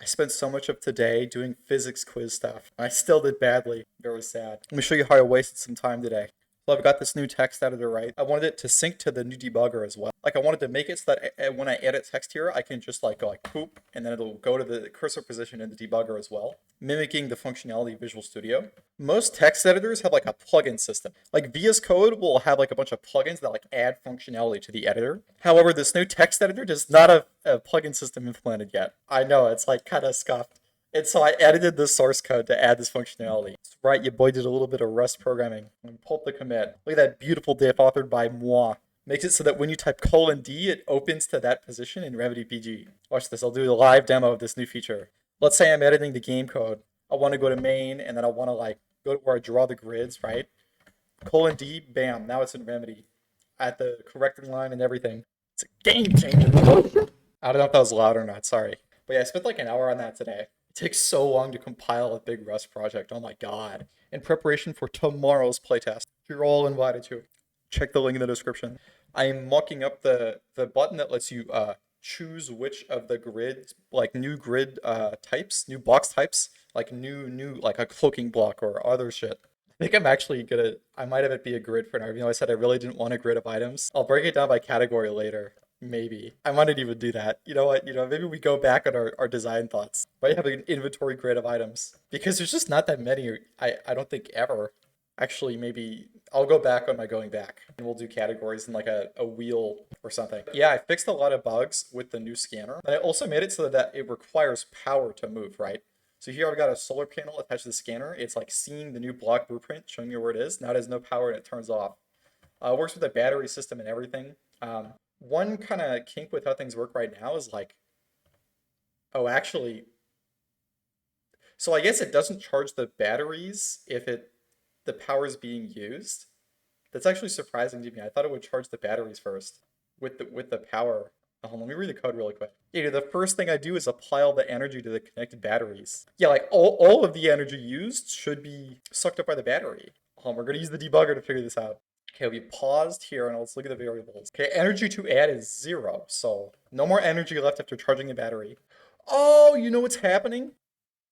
I spent so much of today doing physics quiz stuff. I still did badly. Very sad. Let me show you how I wasted some time today. So I've got this new text editor, right? I wanted it to sync to the new debugger as well. Like I wanted to make it so that when I edit text here, I can just like go like poop, and then it'll go to the cursor position in the debugger as well, mimicking the functionality of Visual Studio. Most text editors have like a plugin system. Like VS Code will have like a bunch of plugins that like add functionality to the editor. However, this new text editor does not have a plugin system implemented yet. I know, it's like kind of scuffed. And so I edited the source code to add this functionality. That's right, your boy did a little bit of Rust programming. Pull up the commit. Look at that beautiful diff authored by moi. Makes it so that when you type :D, it opens to that position in Remedy PG. Watch this, I'll do a live demo of this new feature. Let's say I'm editing the game code. I want to go to main, and then I want to like go to where I draw the grids, right? :D, bam, now it's in Remedy. At the correcting line and everything. It's a game changer. I don't know if that was loud or not, sorry. But yeah, I spent like an hour on that today. It takes so long to compile a big Rust project, oh my god. In preparation for tomorrow's playtest. You're all invited to. Check the link in the description. I am mocking up the button that lets you choose which of the grids, like new grid types, new box types, like new like a cloaking block or other shit. I think I'm actually gonna, I might have it be a grid for now, even though I said I really didn't want a grid of items. I'll break it down by category later. Maybe. I might not even do that. You know what? Maybe we go back on our design thoughts. Might have an inventory grid of items. Because there's just not that many, I don't think ever. Actually, maybe I'll go back on my going back. And we'll do categories in like a wheel or something. Yeah, I fixed a lot of bugs with the new scanner. And I also made it so that it requires power to move, right? So here I've got a solar panel attached to the scanner. It's like seeing the new block blueprint, showing you where it is. Now it has no power and it turns off. It works with the battery system and everything. One kind of kink with how things work right now is like, oh, actually, so I guess it doesn't charge the batteries if the power is being used. That's actually surprising to me. I thought it would charge the batteries first with the power. Hold on, let me read the code really quick. Yeah, the first thing I do is apply all the energy to the connected batteries. Yeah, like all of the energy used should be sucked up by the battery. Hold on, we're gonna use the debugger to figure this out. Okay, we paused here and let's look at the variables. Okay, energy to add is 0, so no more energy left after charging the battery. Oh, you know what's happening?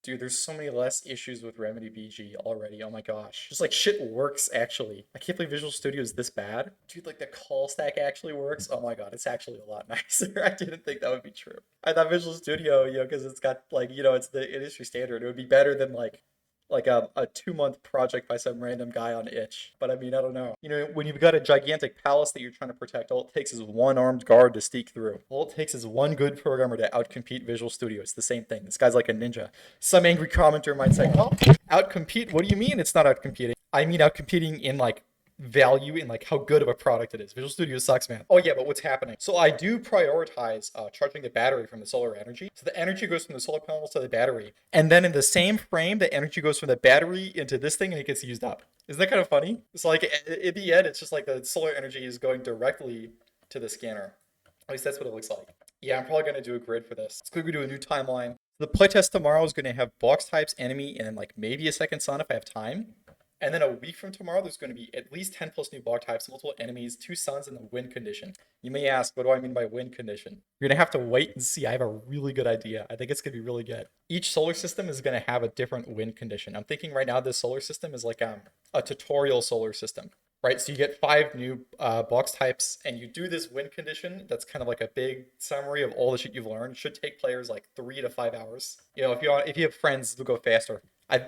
Dude, there's so many less issues with Remedy BG already. Oh my gosh. Just like shit works actually. I can't believe Visual Studio is this bad. Dude, like the call stack actually works. Oh my god, it's actually a lot nicer. I didn't think that would be true. I thought Visual Studio, because it's got like, it's the industry standard. It would be better than like a 2-month project by some random guy on itch. But I mean, I don't know. When you've got a gigantic palace that you're trying to protect, all it takes is one armed guard to sneak through. All it takes is one good programmer to outcompete Visual Studio. It's the same thing. This guy's like a ninja. Some angry commenter might say, oh, outcompete? What do you mean it's not outcompeting? I mean outcompeting in like value in like how good of a product it is. Visual Studio sucks, man. Oh yeah, but what's happening? So I do prioritize charging the battery from the solar energy. So the energy goes from the solar panels to the battery. And then in the same frame, the energy goes from the battery into this thing and it gets used up. Isn't that kind of funny? So like in the end, it's just like the solar energy is going directly to the scanner. At least that's what it looks like. Yeah, I'm probably going to do a grid for this. Let's quickly do a new timeline. The playtest tomorrow is going to have box types, enemy, and like maybe a second sun if I have time. And then a week from tomorrow, there's going to be at least 10 plus new block types, multiple enemies, 2 suns, and the win condition. You may ask, what do I mean by win condition? You're going to have to wait and see. I have a really good idea. I think it's going to be really good. Each solar system is going to have a different win condition. I'm thinking right now this solar system is like a tutorial solar system, right? So you get 5 new box types, and you do this win condition. That's kind of like a big summary of all the shit you've learned. It should take players like 3 to 5 hours. If you have friends, it'll go faster.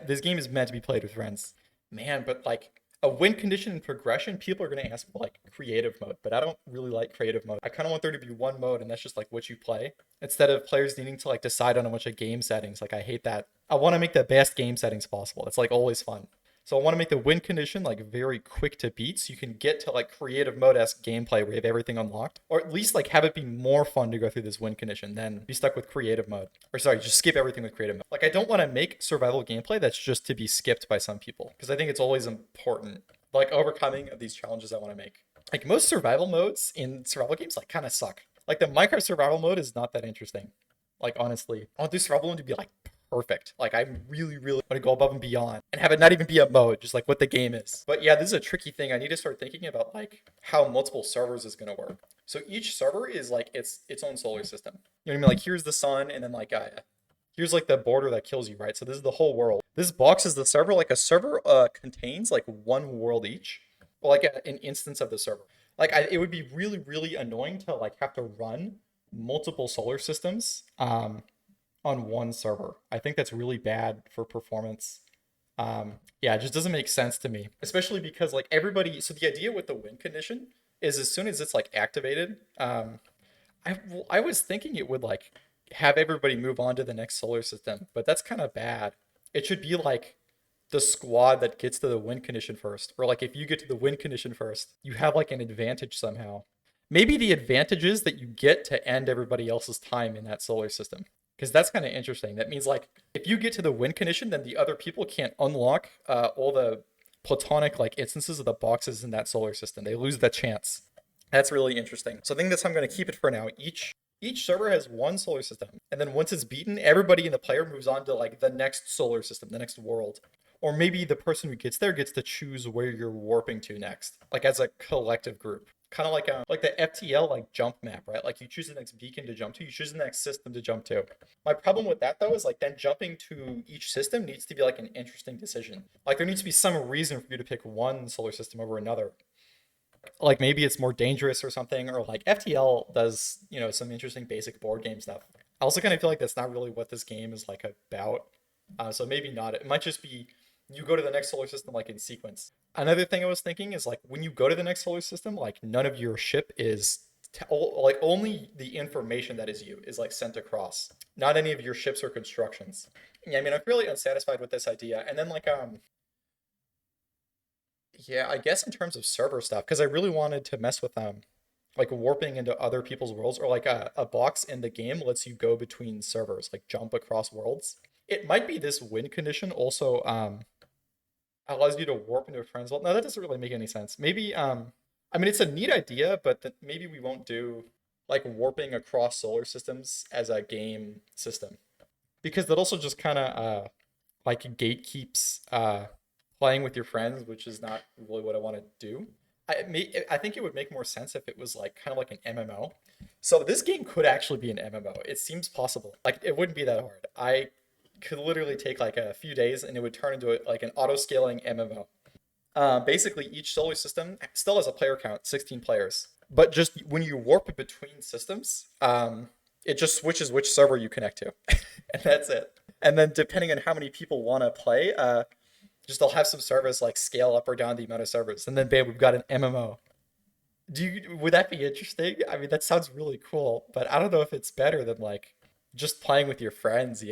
This game is meant to be played with friends. Man, but like a win condition and progression, people are going to ask for like creative mode, but I don't really like creative mode. I kind of want there to be one mode and that's just like what you play instead of players needing to like decide on a bunch of game settings. Like I hate that. I want to make the best game settings possible. It's like always fun. So I want to make the win condition like very quick to beat so you can get to like creative mode-esque gameplay where you have everything unlocked. Or at least like have it be more fun to go through this win condition than be stuck with creative mode. Or sorry, just skip everything with creative mode. Like I don't want to make survival gameplay that's just to be skipped by some people. Because I think it's always important. Like overcoming of these challenges I want to make. Like most survival modes in survival games like kind of suck. Like the Minecraft survival mode is not that interesting. Like honestly, I want this survival mode to be like perfect. Like I really want to go above and beyond and have it not even be a mode, just like what the game is. But yeah, this is a tricky thing. I need to start thinking about like how multiple servers is going to work. So each server is like its own solar system. You know what I mean? Like here's the sun, and then like here's like the border that kills you, right? So this is the whole world. This box is the server. Like a server contains like one world each, or like an instance of the server. Like it would be really, really annoying to like have to run multiple solar systems on one server. I think that's really bad for performance. Yeah, it just doesn't make sense to me, especially because like everybody. So the idea with the win condition is as soon as it's like activated, I was thinking it would like have everybody move on to the next solar system, but that's kind of bad. It should be like the squad that gets to the win condition first, or like if you get to the win condition first, you have like an advantage somehow. Maybe the advantage is that you get to end everybody else's time in that solar system, because that's kind of interesting. That means like if you get to the win condition, then the other people can't unlock all the platonic like instances of the boxes in that solar system. They lose that chance. That's really interesting. So I think that's how I'm going to keep it for now. Each server has one solar system, and then once it's beaten, everybody in the player moves on to like the next solar system, the next world. Or maybe the person who gets there gets to choose where you're warping to next, like as a collective group. Kind of like the FTL like jump map, right? Like you choose the next beacon to jump to, you choose the next system to jump to. My problem with that though is like then jumping to each system needs to be like an interesting decision. Like there needs to be some reason for you to pick one solar system over another. Like maybe it's more dangerous or something, or like FTL does, some interesting basic board game stuff. I also kind of feel like that's not really what this game is like about. So maybe not. It might just be you go to the next solar system like in sequence. Another thing I was thinking is like when you go to the next solar system, like none of your ship is like only the information that is you is like sent across, not any of your ships or constructions. Yeah, I mean I'm really unsatisfied with this idea. And then like yeah, I guess in terms of server stuff, because I really wanted to mess with like warping into other people's worlds, or like a box in the game lets you go between servers, like jump across worlds. It might be this win condition also allows you to warp into a friend's world. No, that doesn't really make any sense. Maybe I mean it's a neat idea, but maybe we won't do like warping across solar systems as a game system, because that also just kind of like gatekeeps playing with your friends, which is not really what I want to do. I think it would make more sense if it was like kind of like an MMO. So this game could actually be an MMO. It seems possible. Like it wouldn't be that hard. I could literally take like a few days and it would turn into like an auto scaling MMO. Basically, each solar system still has a player count, 16 players. But just when you warp between systems, it just switches which server you connect to, and that's it. And then depending on how many people want to play, just they'll have some servers like scale up or down the amount of servers, and then bam, we've got an MMO. Would that be interesting? I mean, that sounds really cool, but I don't know if it's better than like just playing with your friends.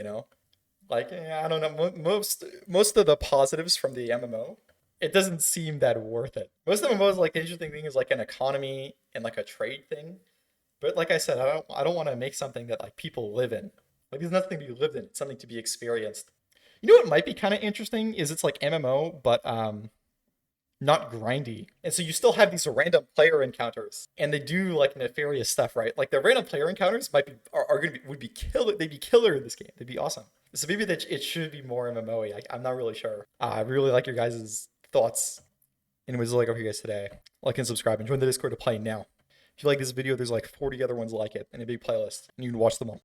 Like I don't know. Most of the positives from the MMO, it doesn't seem that worth it. Most of the MMOs, like the interesting thing is like an economy and like a trade thing. But like I said, I don't want to make something that like people live in. Like there's nothing to be lived in. It's something to be experienced. You know what might be kind of interesting is it's like MMO, but not grindy. And so you still have these random player encounters, and they do like nefarious stuff, right? Like the random player encounters might be are gonna be would be killer. They'd be killer in this game. They'd be awesome. So maybe that it should be more MMO-y. I'm not really sure. I really like your guys' thoughts. Anyways, like hope you guys today. Like and subscribe and join the Discord to play now. If you like this video, there's like 40 other ones like it in a big playlist, and you can watch them all.